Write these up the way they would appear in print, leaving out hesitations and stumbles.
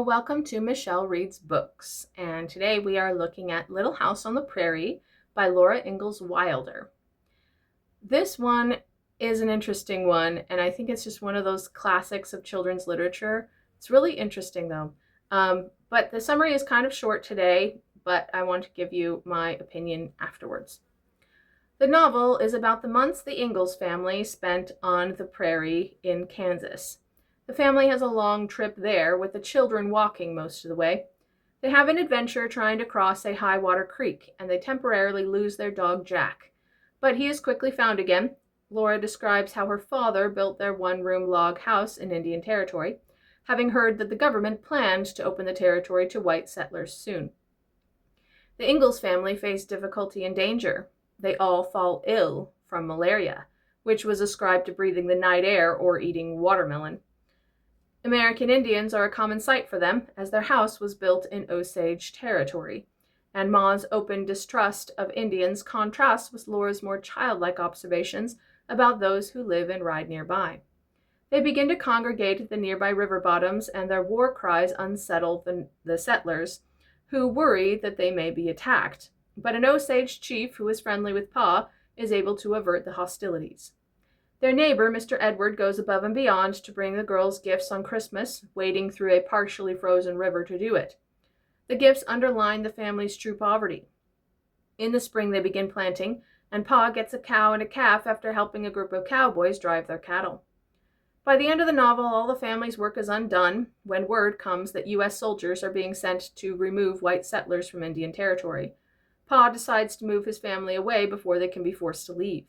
Welcome to Michelle Reads Books, and today we are looking at Little House on the Prairie by Laura Ingalls Wilder. This one is an interesting one, and I think it's just one of those classics of children's literature. It's really interesting though. But the summary is kind of short today, but I want to give you my opinion afterwards. The novel is about the months the Ingalls family spent on the prairie in Kansas. The family has a long trip there, with the children walking most of the way. They have an adventure trying to cross a high water creek, and they temporarily lose their dog Jack. But he is quickly found again. Laura describes how her father built their one-room log house in Indian Territory, having heard that the government planned to open the territory to white settlers soon. The Ingalls family face difficulty and danger. They all fall ill from malaria, which was ascribed to breathing the night air or eating watermelon. American Indians are a common sight for them, as their house was built in Osage territory, and Ma's open distrust of Indians contrasts with Laura's more childlike observations about those who live and ride nearby. They begin to congregate at the nearby river bottoms, and their war cries unsettle the settlers, who worry that they may be attacked. But an Osage chief who is friendly with Pa is able to avert the hostilities. Their neighbor, Mr. Edward, goes above and beyond to bring the girls gifts on Christmas, wading through a partially frozen river to do it. The gifts underline the family's true poverty. In the spring, they begin planting, and Pa gets a cow and a calf after helping a group of cowboys drive their cattle. By the end of the novel, all the family's work is undone when word comes that U.S. soldiers are being sent to remove white settlers from Indian Territory. Pa decides to move his family away before they can be forced to leave.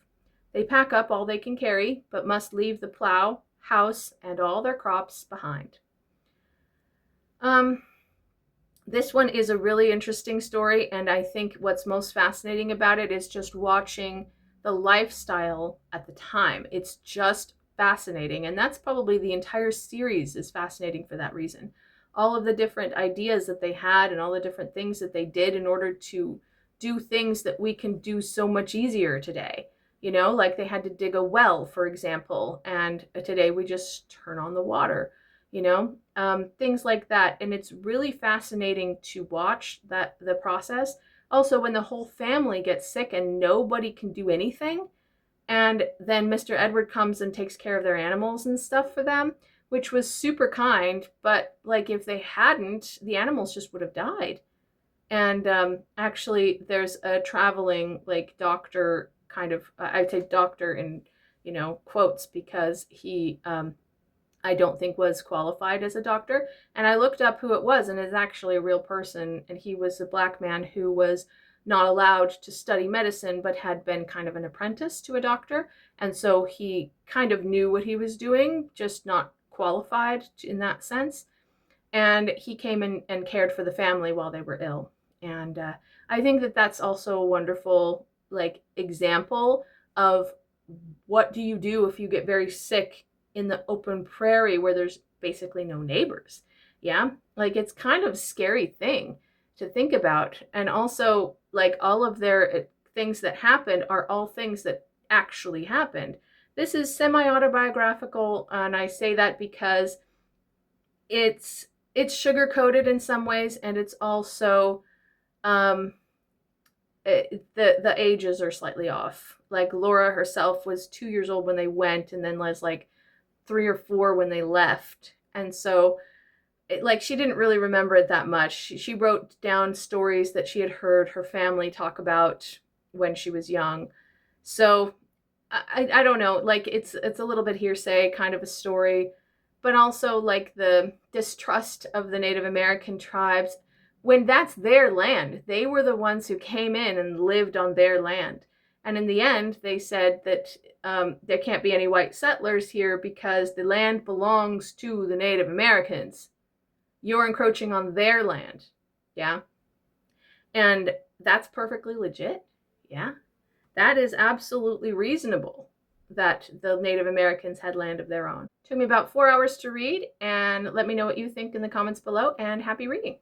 They pack up all they can carry, but must leave the plow, house, and all their crops behind. This one is a really interesting story, and I think what's most fascinating about it is just watching the lifestyle at the time. It's just fascinating, and that's probably the entire series is fascinating for that reason. All of the different ideas that they had and all the different things that they did in order to do things that we can do so much easier today. You know, like they had to dig a well, for example, and today we just turn on the water, things like that. And it's really fascinating to watch the process. Also, when the whole family gets sick and nobody can do anything, and then Mr. Edward comes and takes care of their animals and stuff for them, which was super kind, but like if they hadn't, the animals just would have died. And actually, there's a traveling doctor kind of, I'd say doctor in, quotes, because he, I don't think was qualified as a doctor. And I looked up who it was, and it's actually a real person. And he was a Black man who was not allowed to study medicine, but had been kind of an apprentice to a doctor. And so he kind of knew what he was doing, just not qualified in that sense. And he came in and cared for the family while they were ill. And I think that that's also a wonderful example of what do you do if you get very sick in the open prairie where there's basically no neighbors. Yeah, it's kind of a scary thing to think about. And also, all of their things that happened are all things that actually happened. This is semi-autobiographical, and I say that because it's sugar-coated in some ways, and it's also the ages are slightly off. Laura herself was 2 years old when they went, and then was 3 or 4 when they left. And so she didn't really remember it that much. She wrote down stories that she had heard her family talk about when she was young. So I don't know, it's a little bit hearsay kind of a story, but also the distrust of the Native American tribes when that's their land. They were the ones who came in and lived on their land. And in the end, they said that there can't be any white settlers here because the land belongs to the Native Americans. You're encroaching on their land. Yeah. And that's perfectly legit. Yeah. That is absolutely reasonable that the Native Americans had land of their own. It took me about 4 hours to read, and let me know what you think in the comments below, and happy reading.